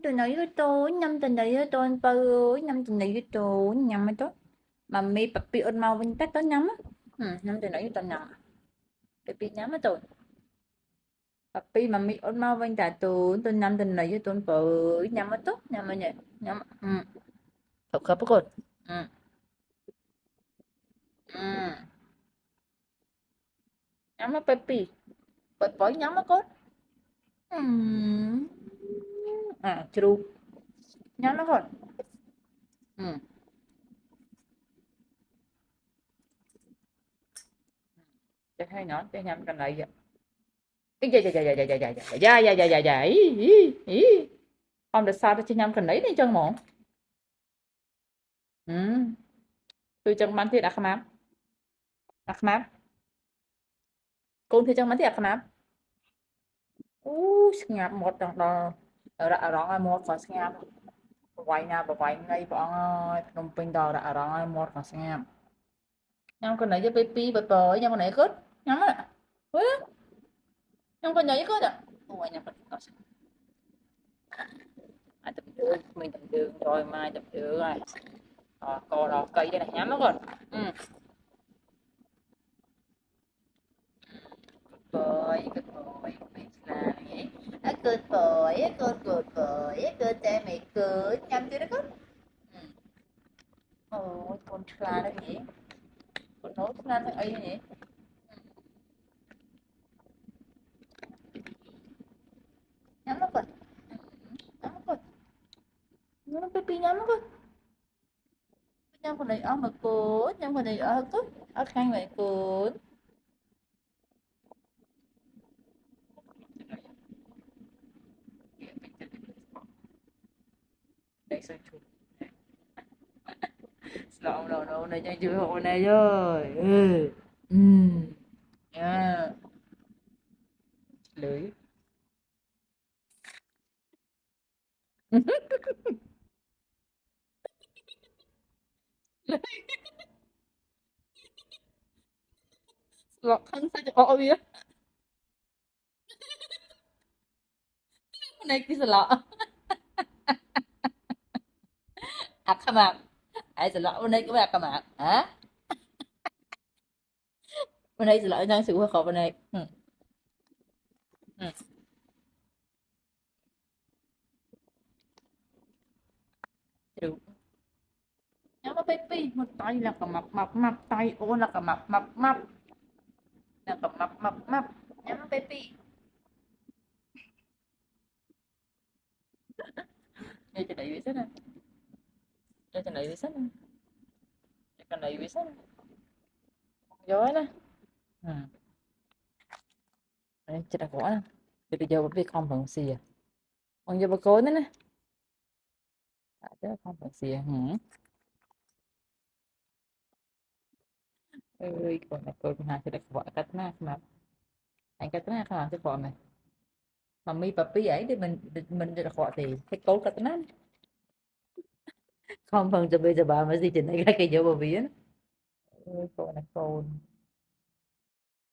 Tôi nói với tôi nhâm tình đấy với tôi ơi nhâm tình đấy với tôi nhâm với tôi mà mi papi ôn mau bên tết tôi nhắm á nhâm tình đấy với tôi nhắm papi nhắm với tôi papi mà mi ôn mau bên tại tôi nhâm tình đấy với tôi với nhâm với tôi nhâm với nhỉ nhâm thật khóc rồi ừ ừ nhắm với papi bật bói nhắm với con ừ true nhắm nó rồi ừ chắc hay nó chắc nhâm cái này vậy dạ dạ dạ dạ dạ dạ dạ dạ dạ dạ dạ dạ ý ông được sao cho nhâm cái đấy đi chân mộng ừ tôi chân bắn thì đã không áp con thì chân bắn thì đã không áp ngạp một đằng đò đã rong ai một còn ngạp quay nhà và quay ngay bọn ơi đồng pin đò đã rong ai một còn ngạp nhâm cái này cho baby bật bờ nhâm cái này cất nhâm á nhâm cái này cất à ôi nhâm cái này ai tập đường mình tập đường rồi mai tập đường rồi co đỏ cây đây này nhắm nó rồi ừ good boy mày là vậy good boy good boy good trai mày good nhắm chưa đó con ừ. Ôi con là nó vậy con nói là thằng ấy vậy nhắm nó con nhắm nó con nhắm nó baby nhắm nó con nhắm con này ở mà cuốn nhắm con này ở cút ở khang mày cuốn đây sao chú đâu này chơi chữ hộ này rồi ừ nha lưới lọt thân sao cho ọ biết này kia lọ akamak ay sa lọ này cái akamak hả bên đây là đang sự khó bên đây ừ. Được. Nhớ có baby một tay là cả mập tay ô là cả mập là cả mập nhớ có baby đây cho đẩy vệ sinh này đây cho đẩy vệ sinh này đây cho đẩy vệ sinh này giỏi nè ừ. Đây cho đặt quả nè thì bây giờ baby không bằng xì à còn giờ bà cố nữa nè chứ không bằng xì à ơi còn là tôi hai sẽ đặt quả cách mà anh cách na không làm cái quả này mà mi papi ấy thì mình đặt quả thì cái cố cách na không phần cho bây giờ bà mới gì trình này cái gì vô bà biển ôi con là con